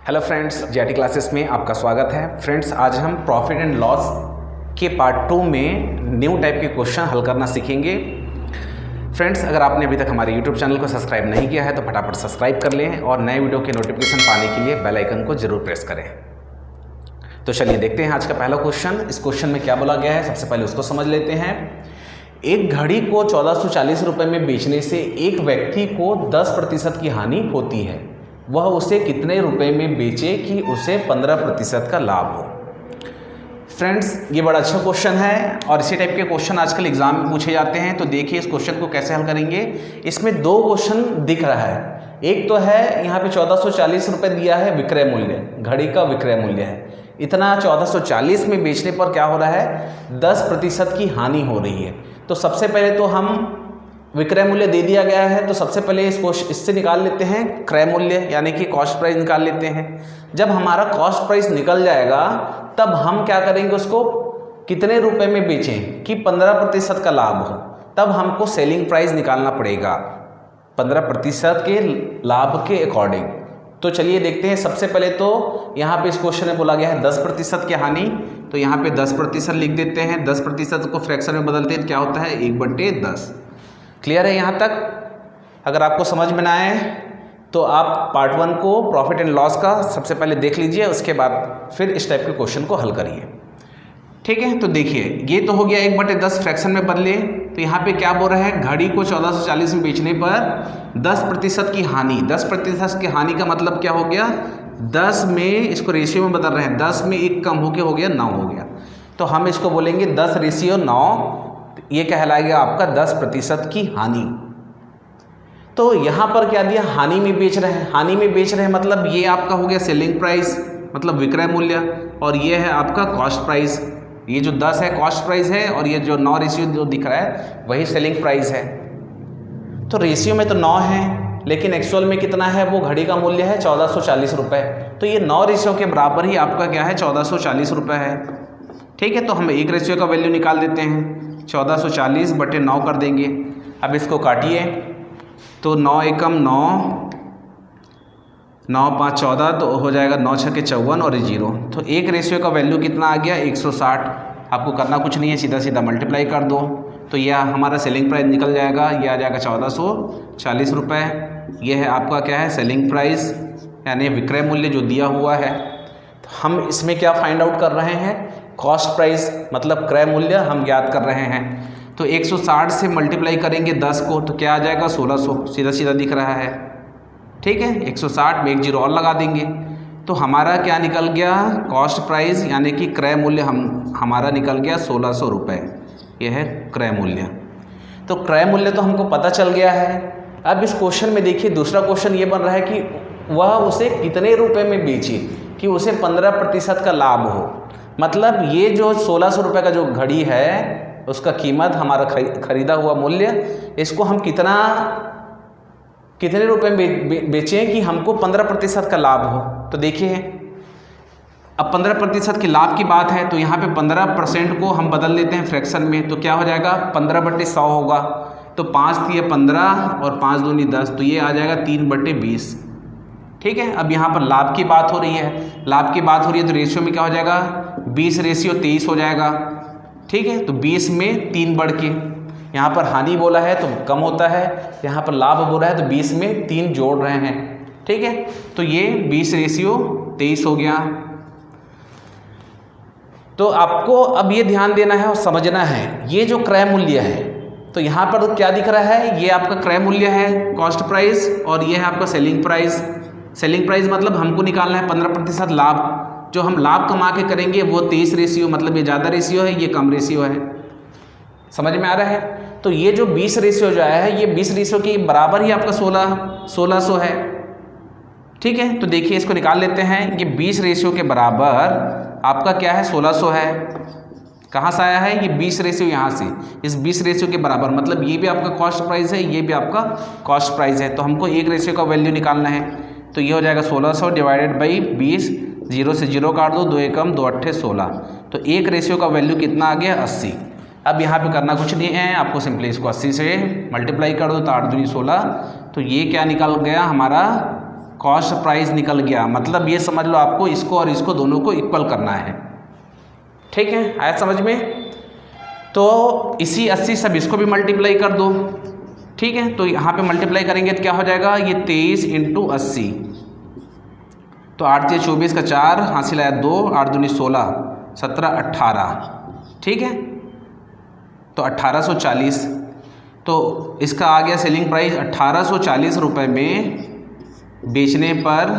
Hello friends, jetty classes में आपका स्वागत है। फ्रेंड्स, आज हम प्रॉफिट एंड लॉस के पार्ट 2 में न्यू टाइप के क्वेश्चन हल करना सीखेंगे। फ्रेंड्स, अगर आपने अभी तक हमारे यूट्यूब चैनल को सब्सक्राइब नहीं किया है तो फटाफट सब्सक्राइब कर लें और नए वीडियो के नोटिफिकेशन पाने के लिए बेल आइकन को जरूर प्रेस करें। तो चलिए देखते हैं आज का पहला क्वेश्चन। इस क्वेश्चन में क्या बोला गया है, सबसे पहले उसको समझ लेते हैं। एक घड़ी को 1440 रुपये में बेचने से एक व्यक्ति को 10% की हानि होती है। वह उसे कितने रुपए में बेचे कि उसे 15% का लाभ हो। फ्रेंड्स, ये बड़ा अच्छा क्वेश्चन है और इसी टाइप के क्वेश्चन आजकल एग्जाम में पूछे जाते हैं। तो देखिए इस क्वेश्चन को कैसे हल करेंगे। इसमें दो क्वेश्चन दिख रहा है। एक तो है यहाँ पे 1440 रुपये दिया है विक्रय मूल्य, घड़ी का विक्रय मूल्य है इतना। 1440 में बेचने पर क्या हो रहा है, 10% की हानि हो रही है। तो सबसे पहले तो हम विक्रय मूल्य दे दिया गया है, तो सबसे पहले इससे निकाल लेते हैं क्रय मूल्य, यानी कि कॉस्ट प्राइस निकाल लेते हैं। जब हमारा कॉस्ट प्राइस निकल जाएगा तब हम क्या करेंगे, उसको कितने रुपए में बेचें कि 15% का लाभ हो, तब हमको सेलिंग प्राइस निकालना पड़ेगा 15% के लाभ के अकॉर्डिंग। तो चलिए देखते हैं। सबसे पहले तो यहाँ पे इस क्वेश्चन में बोला गया है 10% की हानि, तो यहाँ पे 10% लिख देते हैं। 10% को फ्रैक्शन में बदलते हैं, क्या होता है 1/10। क्लियर है यहाँ तक? अगर आपको समझ में ना आए तो आप पार्ट 1 को प्रॉफिट एंड लॉस का सबसे पहले देख लीजिए, उसके बाद फिर इस टाइप के क्वेश्चन को हल करिए। ठीक है, तो देखिए ये तो हो गया 1/10 फ्रैक्शन में बदले। तो यहाँ पे क्या बोल रहा है, घड़ी को 1440 में बेचने पर 10% की हानि। 10% की हानि का मतलब क्या हो गया, 10 में इसको रेशियो में बदल रहे हैं, 10 में 1 कम होके हो गया 9 हो गया। तो हम इसको बोलेंगे 10:9, ये कहलाएगा आपका 10% की हानि। तो यहाँ पर क्या दिया, हानि में बेच रहे हैं। हानि में बेच रहे हैं मतलब ये आपका हो गया सेलिंग प्राइस, मतलब विक्रय मूल्य, और ये है आपका कॉस्ट प्राइस। ये जो 10 है कॉस्ट प्राइस है और ये जो 9 रेशियो जो दिख रहा है वही सेलिंग प्राइस है। तो रेशियो में तो 9 है, लेकिन एक्चुअल में कितना है, वो घड़ी का मूल्य है 1440 रुपये। तो ये 9 रेशियो के बराबर ही आपका क्या है, 1440 रुपये है। ठीक है, तो हम एक रेशियो का वैल्यू निकाल देते हैं, 1440/9 कर देंगे। अब इसको काटिए, तो 9 एकम 9, 9 5 14, तो हो जाएगा 9 6 54 और 0। तो एक रेशियो का वैल्यू कितना आ गया, 160। आपको करना कुछ नहीं है, सीधा सीधा मल्टीप्लाई कर दो, तो यह हमारा सेलिंग प्राइस निकल जाएगा। ये आ जाएगा 1440 रुपये। यह है आपका क्या है, सेलिंग प्राइस, यानी विक्रय मूल्य जो दिया हुआ है। तो हम इसमें क्या फाइंड आउट कर रहे हैं, कॉस्ट प्राइस मतलब क्रय मूल्य हम ज्ञात कर रहे हैं। तो 160 से मल्टीप्लाई करेंगे 10 को, तो क्या आ जाएगा 1600, सीधा सीधा दिख रहा है। ठीक है, 160 में 1 0 और लगा देंगे, तो हमारा क्या निकल गया, कॉस्ट प्राइस यानी कि क्रय मूल्य हमारा निकल गया 1600 रुपये। यह है क्रय मूल्य। तो क्रय मूल्य तो हमको पता चल गया है। अब इस क्वेश्चन में देखिए दूसरा क्वेश्चन ये बन रहा है कि वह उसे कितने रुपये में बेचे कि उसे 15% का लाभ हो। मतलब ये जो 1600 रुपये का जो घड़ी है उसका कीमत हमारा खरीदा हुआ मूल्य, इसको हम कितने रुपए में बेचें कि हमको 15% का लाभ हो। तो देखिए अब 15% के लाभ की बात है, तो यहाँ पे 15% को हम बदल लेते हैं फ्रैक्शन में, तो क्या हो जाएगा 15/100 होगा। तो 5 × 15 और 5 दूनी 10, तो ये आ जाएगा 3/20। ठीक है, अब यहाँ पर लाभ की बात हो रही है, लाभ की बात हो रही है, तो रेशियो में क्या हो जाएगा, 20:23 हो जाएगा। ठीक है, तो 20 में 3 बढ़ के, यहाँ पर हानि बोला है तो कम होता है, यहाँ पर लाभ बोला है तो 20 में 3 जोड़ रहे हैं। ठीक है, तो ये 20:23 हो गया। तो आपको अब ये ध्यान देना है और समझना है, ये जो क्रय मूल्य है, तो यहाँ पर क्या दिख रहा है, ये आपका क्रय मूल्य है कॉस्ट प्राइस, और ये है आपका सेलिंग प्राइस। सेलिंग प्राइस मतलब हमको निकालना है 15% लाभ। जो हम लाभ कमा के करेंगे वो 23 रेशियो, मतलब ये ज़्यादा रेशियो है, ये कम रेशियो है। समझ में आ रहा है? तो ये जो 20 रेशियो जो आया है, ये 20 रेशियो के बराबर ही आपका 1600 है। ठीक है, तो देखिए इसको निकाल लेते हैं। ये 20 रेशियो के बराबर आपका क्या है, 1600 है। कहाँ से आया है, ये 20 रेशियो यहाँ से, इस 20 रेशियो के बराबर, मतलब ये भी आपका कॉस्ट प्राइस है, ये भी आपका कॉस्ट प्राइस है। तो हमको एक रेशियो का वैल्यू निकालना है, तो ये हो जाएगा 1600 डिवाइडेड बाई 20, 0 से 0 काट दो, 2 एकम 2 अट्ठे 16। तो एक रेशियो का वैल्यू कितना आ गया, 80। अब यहाँ पे करना कुछ नहीं है, आपको सिंपली इसको 80 से मल्टीप्लाई कर दो, तो 8 दूनी 16। तो ये क्या निकल गया हमारा कॉस्ट प्राइस निकल गया, मतलब ये समझ लो आपको इसको और इसको दोनों को इक्वल करना है। ठीक है, आया समझ में? तो इसी 80 सब इसको भी मल्टीप्लाई कर दो। ठीक है, तो यहाँ पे मल्टीप्लाई करेंगे तो क्या हो जाएगा, ये 23 × 80, तो 8 × 24 का 4 हासिल आया 2, 8 दूनी 16, 17 18। ठीक है, तो 1840, तो इसका आ गया सेलिंग प्राइस 1840 रुपये में बेचने पर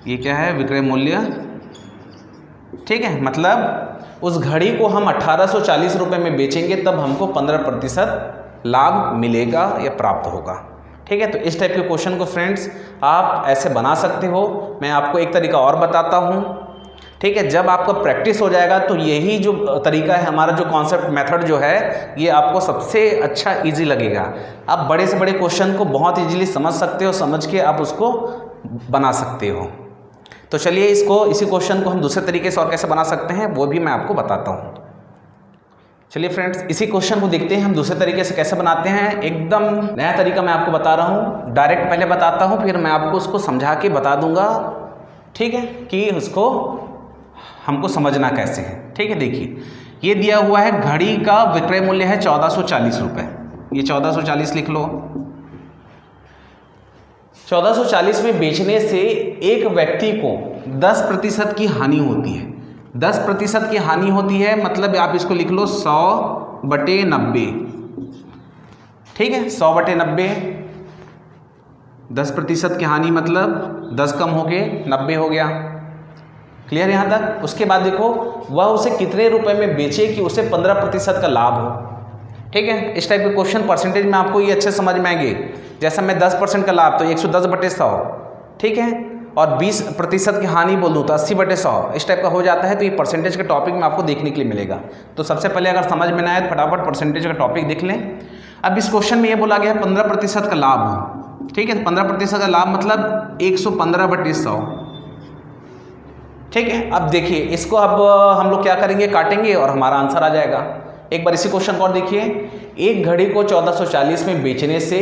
ये क्या है, विक्रय मूल्य। ठीक है, मतलब उस घड़ी को हम 1840 रुपये में बेचेंगे तब हमको 15% लाभ मिलेगा या प्राप्त होगा। ठीक है, तो इस टाइप के क्वेश्चन को फ्रेंड्स आप ऐसे बना सकते हो। मैं आपको एक तरीका और बताता हूँ। ठीक है, जब आपका प्रैक्टिस हो जाएगा तो यही जो तरीका है हमारा, जो कॉन्सेप्ट मेथड जो है, ये आपको सबसे अच्छा इजी लगेगा। आप बड़े से बड़े क्वेश्चन को बहुत इजीली समझ सकते हो, समझ के आप उसको बना सकते हो। तो चलिए इसी क्वेश्चन को हम दूसरे तरीके से और कैसे बना सकते हैं वो भी मैं आपको बताता हूँ। चलिए फ्रेंड्स, इसी क्वेश्चन को देखते हैं हम दूसरे तरीके से कैसे बनाते हैं। एकदम नया तरीका मैं आपको बता रहा हूँ। डायरेक्ट पहले बताता हूँ, फिर मैं आपको उसको समझा के बता दूंगा। ठीक है, कि उसको हमको समझना कैसे है। ठीक है, देखिए ये दिया हुआ है, घड़ी का विक्रय मूल्य है 1440 रुपये। ये 1440 लिख लो। 1440 में बेचने से एक व्यक्ति को 10% की हानि होती है। 10% की हानि होती है, मतलब आप इसको लिख लो 100/90। ठीक है, 100/90, 10% की हानि मतलब 10 कम हो गए 90 हो गया। क्लियर यहाँ तक? उसके बाद देखो वह उसे कितने रुपए में बेचे कि उसे 15% का लाभ हो। ठीक है, इस टाइप के क्वेश्चन परसेंटेज में आपको ये अच्छे समझ में आएंगे। जैसा मैं 10% का लाभ तो 110/100। ठीक है, और 20% की हानि बोल दूँ तो 80/100। इस टाइप का हो जाता है। तो ये परसेंटेज के टॉपिक में आपको देखने के लिए मिलेगा। तो सबसे पहले अगर समझ में ना आए तो फटाफट परसेंटेज का टॉपिक देख लें। अब इस क्वेश्चन में ये बोला गया है 15% का लाभ हो। ठीक है, 15% का लाभ मतलब 115/100। ठीक है, अब देखिए इसको अब हम लोग क्या करेंगे, काटेंगे और हमारा आंसर आ जाएगा। एक बार इसी क्वेश्चन को और देखिए। एक घड़ी को 1440 में बेचने से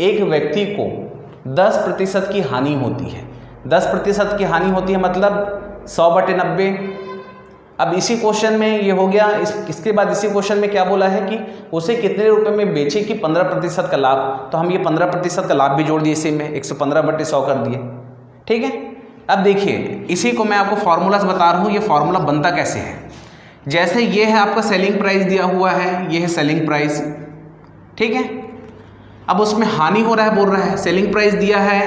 एक व्यक्ति को 10% की हानि होती है। 10% की हानि होती है मतलब 100/90। अब इसी क्वेश्चन में ये हो गया। इसके बाद इसी क्वेश्चन में क्या बोला है कि उसे कितने रुपए में बेचे कि 15% का लाभ। तो हम ये 15% का लाभ भी जोड़ दिए इसी में, 115/100 कर दिए। ठीक है, अब देखिए इसी को मैं आपको फॉर्मूला से बता रहा हूँ। ये फॉर्मूला बनता कैसे है। जैसे ये है आपका सेलिंग प्राइस दिया हुआ है, ये है सेलिंग प्राइस। ठीक है, अब उसमें हानि हो रहा है, बोल रहा है सेलिंग प्राइस दिया है,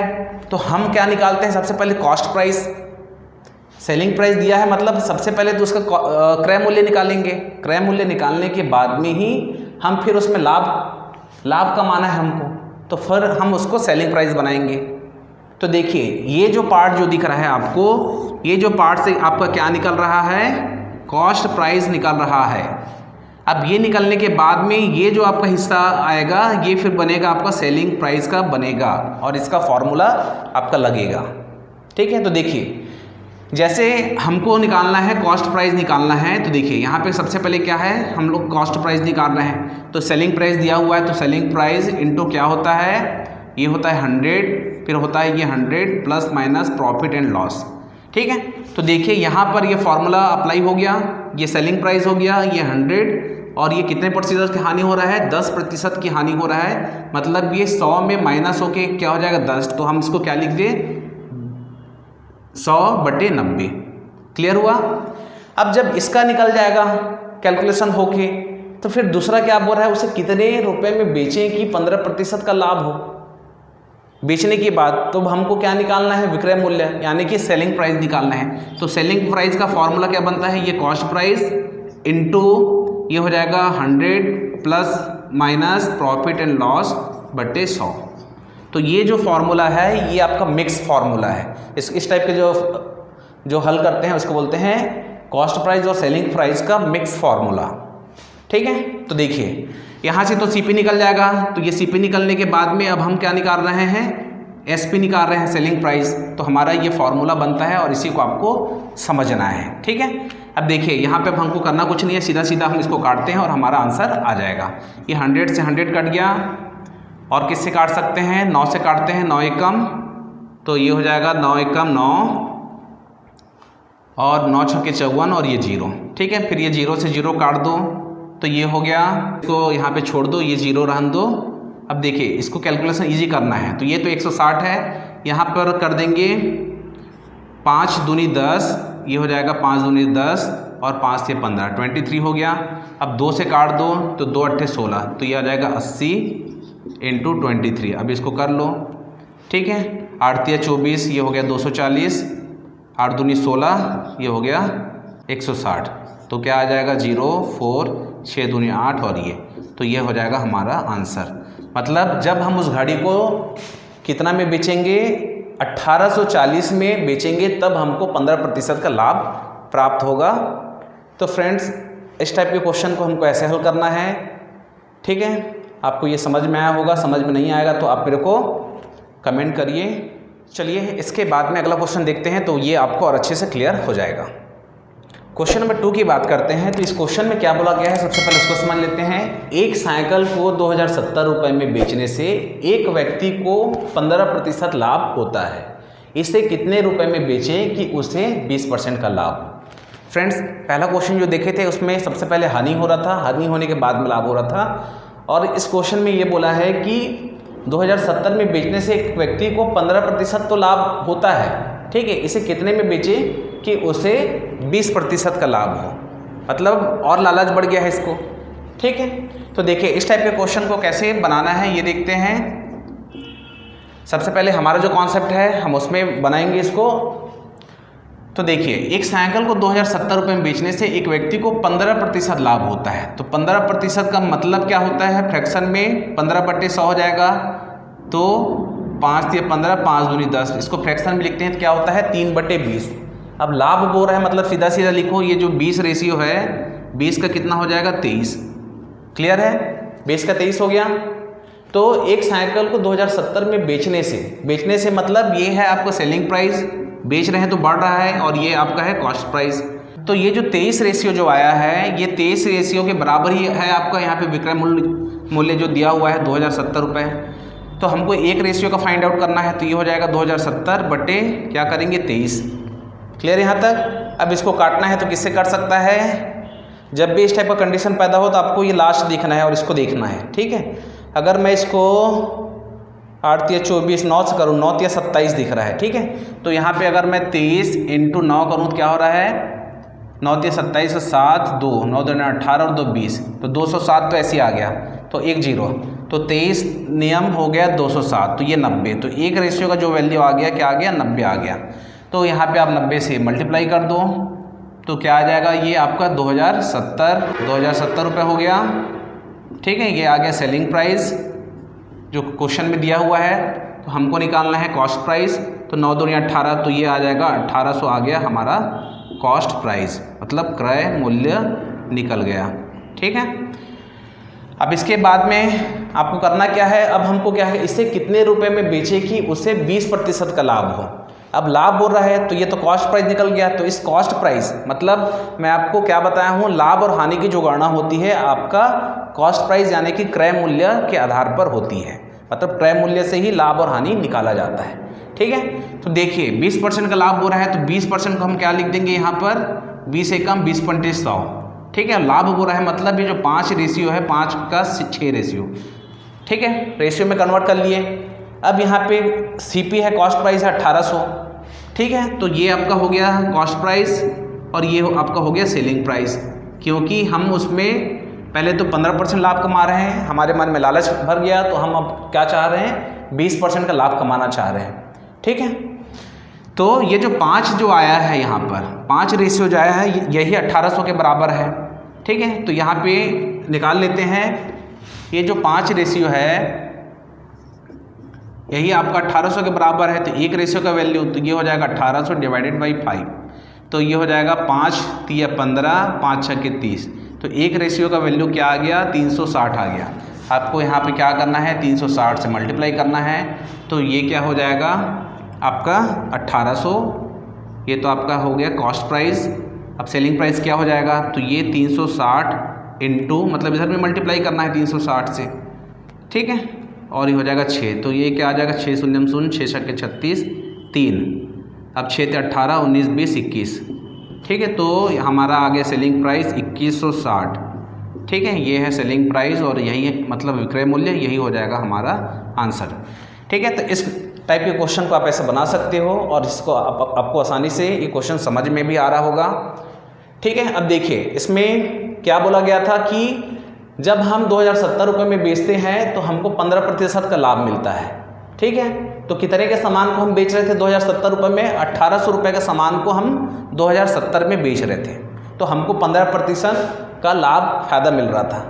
तो हम क्या निकालते हैं, सबसे पहले कॉस्ट प्राइस। सेलिंग प्राइस दिया है मतलब सबसे पहले तो उसका क्रय मूल्य निकालेंगे। क्रय मूल्य निकालने के बाद में ही हम फिर उसमें लाभ कमाना है हमको, तो फिर हम उसको सेलिंग प्राइस बनाएंगे। तो देखिए ये जो पार्ट जो दिख रहा है आपको, ये जो पार्ट से आपका क्या निकल रहा है, कॉस्ट प्राइस निकल रहा है। अब ये निकलने के बाद में ये जो आपका हिस्सा आएगा ये फिर बनेगा आपका सेलिंग प्राइस का बनेगा और इसका फॉर्मूला आपका लगेगा। ठीक है, तो देखिए जैसे हमको निकालना है कॉस्ट प्राइस निकालना है, तो देखिए यहाँ पे सबसे पहले क्या है, हम लोग कॉस्ट प्राइस निकाल रहे हैं। तो सेलिंग प्राइस दिया हुआ है, तो सेलिंग प्राइस इनटू क्या होता है, ये होता है 100, फिर होता है ये 100 plus minus profit and loss. ठीक है, तो देखिए यहाँ पर ये फॉर्मूला अप्लाई हो गया। ये सेलिंग प्राइस हो गया, ये 100 और ये कितने प्रतिशत की हानि हो रहा है, 10% की हानि हो रहा है। मतलब ये 100 में माइनस होके क्या हो जाएगा 10, तो हम इसको क्या लिख दें 100/90। क्लियर हुआ। अब जब इसका निकल जाएगा कैलकुलेशन होके, तो फिर दूसरा क्या बोल रहा है, उसे कितने रुपए में बेचें कि 15% का लाभ हो। बेचने के बाद तो हमको क्या निकालना है, विक्रय मूल्य यानी कि सेलिंग प्राइस निकालना है। तो सेलिंग प्राइस का फॉर्मूला क्या बनता है, ये कॉस्ट प्राइस इनटू ये हो जाएगा 100 plus minus profit and loss बटे 100। तो ये जो फॉर्मूला है ये आपका मिक्स फॉर्मूला है। इस टाइप के जो हल करते हैं उसको बोलते हैं कॉस्ट प्राइस और सेलिंग प्राइस का मिक्स फॉर्मूला। ठीक है, तो देखिए यहाँ से तो सीपी निकल जाएगा। तो ये सीपी निकलने के बाद में अब हम क्या निकाल रहे हैं, एसपी निकाल रहे हैं, सेलिंग प्राइस। तो हमारा ये फॉर्मूला बनता है और इसी को आपको समझना है। ठीक है, अब देखिए यहाँ पे अब हमको करना कुछ नहीं है, सीधा सीधा हम इसको काटते हैं और हमारा आंसर आ जाएगा। ये 100 से 100 कट गया और किससे काट सकते हैं, 9 से काटते हैं, 9 एकम तो ये हो जाएगा 9 एकम 9 और 9 छक्के 54 और ये 0। ठीक है, फिर ये 0 से 0 काट दो तो ये हो गया, इसको यहाँ पे छोड़ दो, ये 0 रहने दो। अब देखिए इसको कैलकुलेशन इजी करना है, तो ये तो 160 है, यहाँ पर कर देंगे 5 दूनी 10, ये हो जाएगा 5 दूनी 10 और 5 से 15 23 हो गया। अब 2 से काट दो तो 2 अट्ठे 16, तो ये आ जाएगा 80 इंटू 23। अब इसको कर लो। ठीक है, 8 तिया 24, ये हो गया 240, 8 दूनी 16, ये हो गया 160। तो क्या आ जाएगा 0 4 6 दूनी 8 और ये, तो ये हो जाएगा हमारा आंसर। मतलब जब हम उस घड़ी को कितना में बेचेंगे, 1840 में बेचेंगे, तब हमको 15% का लाभ प्राप्त होगा। तो फ्रेंड्स इस टाइप के क्वेश्चन को हमको ऐसे हल करना है। ठीक है, आपको ये समझ में आया होगा, समझ में नहीं आएगा तो आप मेरे को कमेंट करिए। चलिए इसके बाद में अगला क्वेश्चन देखते हैं, तो ये आपको और अच्छे से क्लियर हो जाएगा। क्वेश्चन नंबर 2 की बात करते हैं। तो इस क्वेश्चन में क्या बोला गया है, सबसे पहले इसको समझ लेते हैं। एक साइकिल को 2070 रुपये में बेचने से एक व्यक्ति को 15% लाभ होता है। इसे कितने रुपए में बेचें कि उसे 20% का लाभ। फ्रेंड्स पहला क्वेश्चन जो देखे थे उसमें सबसे पहले हानि हो रहा था, हानि होने के बाद में लाभ हो रहा था। और इस क्वेश्चन में ये बोला है कि 2070 में बेचने से एक व्यक्ति को 15% तो लाभ होता है। ठीक है, इसे कितने में बेचें कि उसे 20% का लाभ हो, मतलब और लालच बढ़ गया है इसको। ठीक है, तो देखिए इस टाइप के क्वेश्चन को कैसे बनाना है ये देखते हैं। सबसे पहले हमारा जो कॉन्सेप्ट है हम उसमें बनाएंगे इसको। तो देखिए एक साइकिल को 2070 रुपये में बेचने से एक व्यक्ति को 15% लाभ होता है। तो 15% का मतलब क्या होता है, फ्रैक्शन में 15/100 हो जाएगा। तो 5 या 15, 5 दूनी 10, इसको फ्रैक्शन में लिखते हैं तो क्या होता है 3/20। अब लाभ बोल रहा है मतलब सीधा सीधा लिखो, ये जो 20 रेशियो है 20 का कितना हो जाएगा 23। क्लियर है, 20 का 23 हो गया। तो एक साइकिल को 2070 में बेचने से मतलब ये है आपका सेलिंग प्राइस, बेच रहे हैं तो बढ़ रहा है, और ये आपका है कॉस्ट प्राइस। तो ये जो 23 रेशियो जो आया है, ये 23 रेशियो के बराबर ही है आपका यहाँ पे विक्रय मूल्य जो दिया हुआ है 2070 रुपये। तो हमको एक रेशियो का फाइंड आउट करना है, तो ये हो जाएगा 2070 बटे क्या करेंगे 23। क्लियर यहाँ तक। अब इसको काटना है तो किससे काट सकता है, जब भी इस टाइप का कंडीशन पैदा हो तो आपको ये लास्ट देखना है और इसको देखना है। ठीक है, अगर मैं इसको 8 या 24 9 से करूँ, 9 या 27 दिख रहा है। ठीक है, तो यहाँ पे अगर मैं 23 इंटू 9 करूँ तो क्या हो रहा है 9 या 27 से 7 2 9 2 18 और 2 20, तो 207 तो ऐसे ही आ गया, तो 1 0, तो 23 नियम हो गया 207, तो ये 90। तो एक रेशियो का जो वैल्यू आ गया क्या आ गया 90 आ गया। तो यहाँ पे आप 90 से मल्टीप्लाई कर दो तो क्या आ जाएगा, ये आपका 2070 रुपये हो गया। ठीक है, ये आ गया सेलिंग प्राइस जो क्वेश्चन में दिया हुआ है। तो हमको निकालना है कॉस्ट प्राइस, तो 9 दूनी 18, तो ये आ जाएगा 1800 आ गया हमारा कॉस्ट प्राइस, मतलब क्रय मूल्य निकल गया। ठीक है, अब इसके बाद में आपको करना क्या है, अब हमको क्या है इसे कितने रुपए में बेचे कि उसे 20% का लाभ हो। अब लाभ बोल रहा है तो ये तो कॉस्ट प्राइस निकल गया। तो इस कॉस्ट प्राइस मतलब मैं आपको क्या बताया हूँ, लाभ और हानि की जो गणना होती है आपका कॉस्ट प्राइस यानी कि क्रय मूल्य के आधार पर होती है, मतलब क्रय मूल्य से ही लाभ और हानि निकाला जाता है। ठीक है, तो देखिए 20% का लाभ हो रहा है तो 20% को हम क्या लिख देंगे यहाँ पर 20 एकम 20/100। ठीक है, लाभ हो रहा है मतलब ये जो 5 रेशियो है 5 का 6 रेशियो। ठीक है, रेशियो में कन्वर्ट कर लिए। अब यहाँ पे सीपी है कॉस्ट प्राइस है 1800। ठीक है, तो ये आपका हो गया कॉस्ट प्राइस और ये आपका हो गया सेलिंग प्राइस, क्योंकि हम उसमें पहले तो 15% लाभ कमा रहे हैं, हमारे मन में लालच भर गया, तो हम अब क्या चाह रहे हैं 20% का लाभ कमाना चाह रहे हैं। ठीक है, तो ये जो 5 जो आया है यहाँ पर 5 रेशियो जो आया है यही 1800 के बराबर है। ठीक है, तो यहाँ पे निकाल लेते हैं, ये जो 5 रेशियो है यही आपका 1800 के बराबर है। तो एक रेशियो का वैल्यू तो ये हो जाएगा 1800 डिवाइडेड बाई 5, तो ये हो जाएगा 5 3 15 5 6 के 30। तो एक रेशियो का वैल्यू क्या आ गया 360 आ गया। आपको यहाँ पे क्या करना है 360 से मल्टीप्लाई करना है, तो ये क्या हो जाएगा आपका 1800, ये तो आपका हो गया कॉस्ट प्राइस। अब सेलिंग प्राइस क्या हो जाएगा, तो ये 360 इंटू मतलब इधर में मल्टीप्लाई करना है 360 से। ठीक है, और ये हो जाएगा 6, तो ये क्या आ जाएगा 6 शून्य 0 6 6 36 3, अब 6 × 18, 19, 20, 21, ठीक है। तो हमारा आगे सेलिंग प्राइस 2160, ठीक है। ये है सेलिंग प्राइस और यही है मतलब विक्रय मूल्य, यही हो जाएगा हमारा आंसर, ठीक है। तो इस टाइप के क्वेश्चन को आप ऐसे बना सकते हो और इसको आपको आसानी से ये क्वेश्चन समझ में भी आ रहा होगा, ठीक है। अब देखिए इसमें क्या बोला गया था कि जब हम 2070 रुपये में बेचते हैं तो हमको 15% का लाभ मिलता है, ठीक है। तो कितने के सामान को हम बेच रहे थे 2070 रुपये में? 1800 रुपये के सामान को हम 2070 में बेच रहे थे, तो हमको 15% का लाभ फायदा मिल रहा था।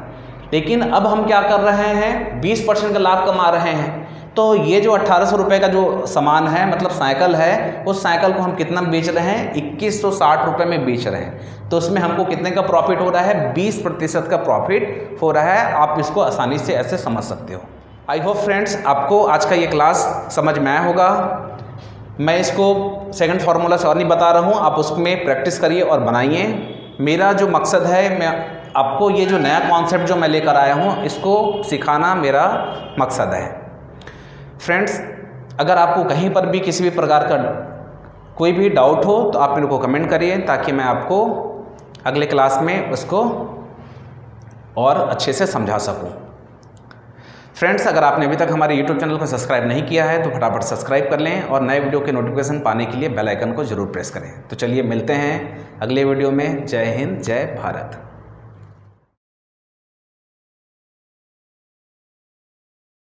लेकिन अब हम क्या कर रहे हैं, 20% का लाभ कमा रहे हैं। तो ये जो 1800 रुपये का जो सामान है मतलब साइकिल है, उस साइकिल को हम कितना बेच रहे हैं? 2160 रुपये में बेच रहे हैं। तो उसमें हमको कितने का प्रॉफिट हो रहा है? 20% का प्रॉफिट हो रहा है। आप इसको आसानी से ऐसे समझ सकते हो। आई होप फ्रेंड्स आपको आज का ये क्लास समझ में आया होगा। मैं इसको सेकंड फार्मूला से और नहीं बता रहा हूँ, आप उसमें प्रैक्टिस करिए और बनाइए। मेरा जो मकसद है, मैं आपको ये जो नया कॉन्सेप्ट जो मैं लेकर आया हूँ इसको सिखाना मेरा मकसद है। फ्रेंड्स अगर आपको कहीं पर भी किसी भी प्रकार का कोई भी डाउट हो तो आप मेरे को कमेंट करिए, ताकि मैं आपको अगले क्लास में उसको और अच्छे से समझा सकूं। फ्रेंड्स अगर आपने अभी तक हमारे YouTube चैनल को सब्सक्राइब नहीं किया है तो फटाफट सब्सक्राइब कर लें और नए वीडियो के नोटिफिकेशन पाने के लिए बेल आइकन को जरूर प्रेस करें। तो चलिए मिलते हैं अगले वीडियो में। जय हिंद, जय भारत।